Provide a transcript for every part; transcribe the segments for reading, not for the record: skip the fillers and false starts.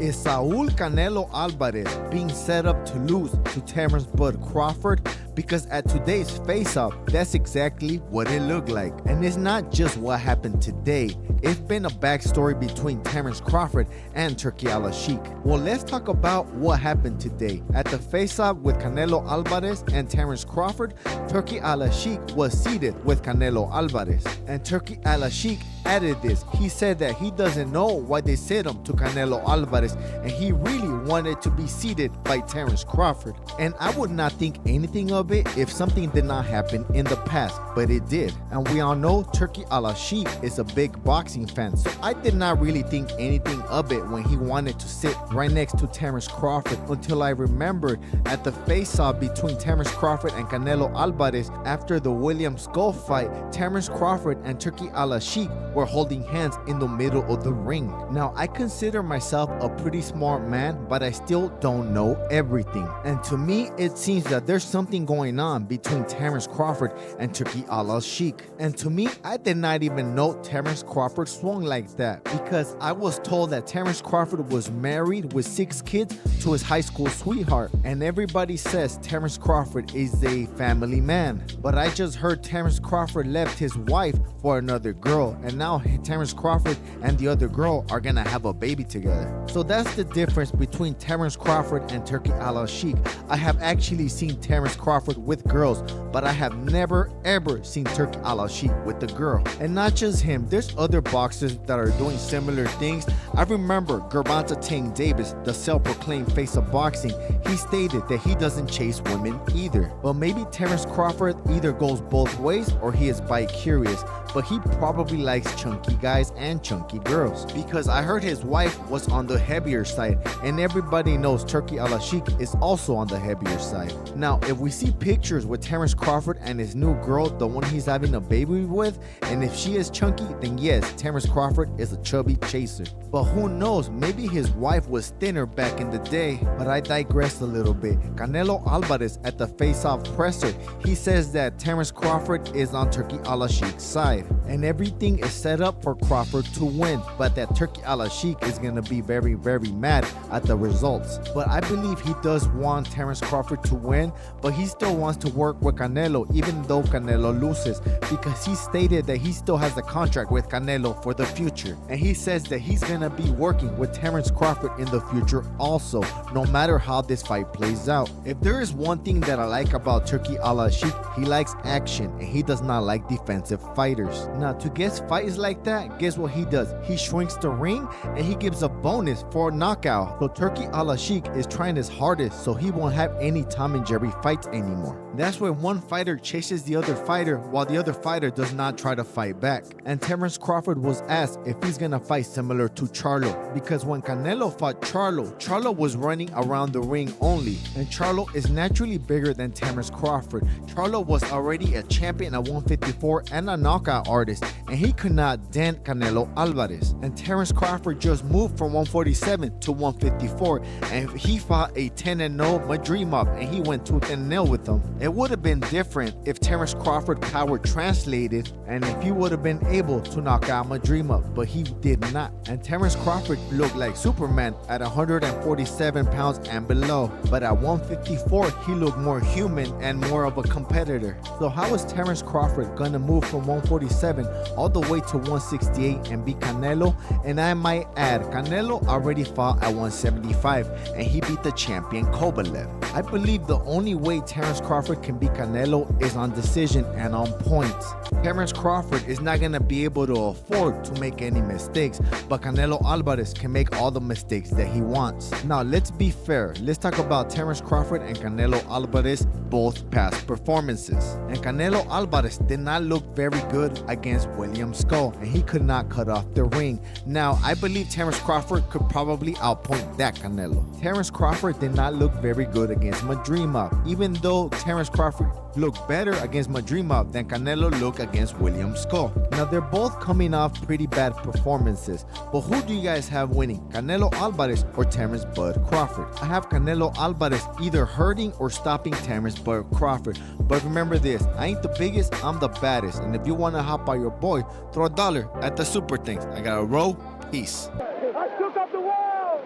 Is Saul Canelo Alvarez being set up to lose to Terence Bud Crawford? Because at today's face-off, that's exactly what it looked like. And it's not just what happened today. It's been a backstory between Terence Crawford and Turki Alalshikh. Well, let's talk about what happened today. At the face-off with Canelo Alvarez and Terence Crawford, Turki Alalshikh was seated with Canelo Alvarez. And Turki Alalshikh added this. He said that he doesn't know why they set him to Canelo Alvarez, and he really wanted to be seated by Terence Crawford. And I would not think anything of it if something did not happen in the past, but it did. And we all know Turki Alalshikh is a big boxing fan, so I did not really think anything of it when he wanted to sit right next to Terence Crawford, until I remembered at the face-off between Terence Crawford and Canelo Alvarez after the William Skull fight, Terence Crawford and Turki Alalshikh were holding hands in the middle of the ring. Now, I consider myself a pretty smart man, but I still don't know everything. And to me, it seems that there's something going on between Terence Crawford and Turki Alalshikh. And to me, I did not even know Terence Crawford swung like that, because I was told that Terence Crawford was married with 6 kids to his high school sweetheart. And everybody says Terence Crawford is a family man. But I just heard Terence Crawford left his wife for another girl, and now Terence Crawford and the other girl are gonna have a baby together. So that's the difference between Terence Crawford and Turki Alalshikh. I have actually seen Terence Crawford with girls, but I have never ever seen Turki Alalshikh with a girl. And not just him, there's other boxers that are doing similar things. I remember Gervonta Tank Davis, the self-proclaimed face of boxing, he stated that he doesn't chase women either. But maybe Terence Crawford either goes both ways or he is bi-curious, but he probably likes chunky guys and chunky girls, because I heard his wife was on the heavier side, and everybody knows Turki Alalshikh is also on the heavier side. Now, if we see pictures with Terence Crawford and his new girl, the one he's having a baby with, and if she is chunky, then yes, Terence Crawford is a chubby chaser. But who knows, maybe his wife was thinner back in the day. But I digress a little bit. Canelo Alvarez at the face-off presser, he says that Terence Crawford is on Turki Alalshikh's side, and everything is set up for Crawford to win, but that Turki Alalshikh is gonna be very, very mad at the results. But I believe he does want Terence Crawford to win, but he still wants to work with Canelo even though Canelo loses, because he stated that he still has a contract with Canelo for the future, and he says that he's gonna be working with Terence Crawford in the future also, no matter how this fight plays out. If there is one thing that I like about Turki Alalshikh, he likes action and he does not like defensive fighters. Now, to get fights like that, guess what he does? He shrinks the ring and he gives a bonus for a knockout. So Turki Alalshikh is trying his hardest so he won't have any Tom and Jerry fights anymore. That's when one fighter chases the other fighter while the other fighter does not try to fight back. And Terence Crawford was asked if he's gonna fight similar to Charlo, because when Canelo fought Charlo was running around the ring only, and Charlo is naturally bigger than Terence Crawford. Charlo was already a champion at 154 and a knockout artist, and he could not dent Canelo Alvarez. And Terence Crawford just moved from 147 to 154, and he fought a 10-0 Madrimov, and he went tooth and nail with him. It would have been different if Terence Crawford power translated and if he would have been able to knock out Madrimov, but he did not. And Terence Crawford looked like Superman at 147 pounds and below, but at 154 he looked more human and more of a competitor. So how is Terence Crawford gonna move from 147 all the way to 168 and beat Canelo? And I might add, Canelo already fought at 175 and he beat the champion Kovalev. I believe the only way Terence Crawford can beat Canelo is on decision and on points. Terence Crawford is not gonna be able to afford to make any mistakes, but Canelo Alvarez can make all the mistakes that he wants. Now, let's be fair. Let's talk about Terence Crawford and Canelo Alvarez, both past performances. And Canelo Alvarez did not look very good against William Skull, and he could not cut off the ring. Now, I believe Terence Crawford could probably outpoint that Canelo. Terence Crawford did not look very good against Madrimov, even though Terence Crawford looked better against Madrimov than Canelo looked against William Skull. Now, they're both coming off pretty bad performances, but who do you guys have winning, Canelo Alvarez or Terence Bud Crawford? I have Canelo Alvarez either hurting or stopping Terence Bud Crawford. But remember this, I ain't the biggest, I'm the baddest. And if you want to hop by your boy, throw $1 at the super things. I got a roll. Peace. I shook up the world.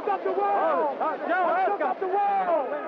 up the world! Let's up the world!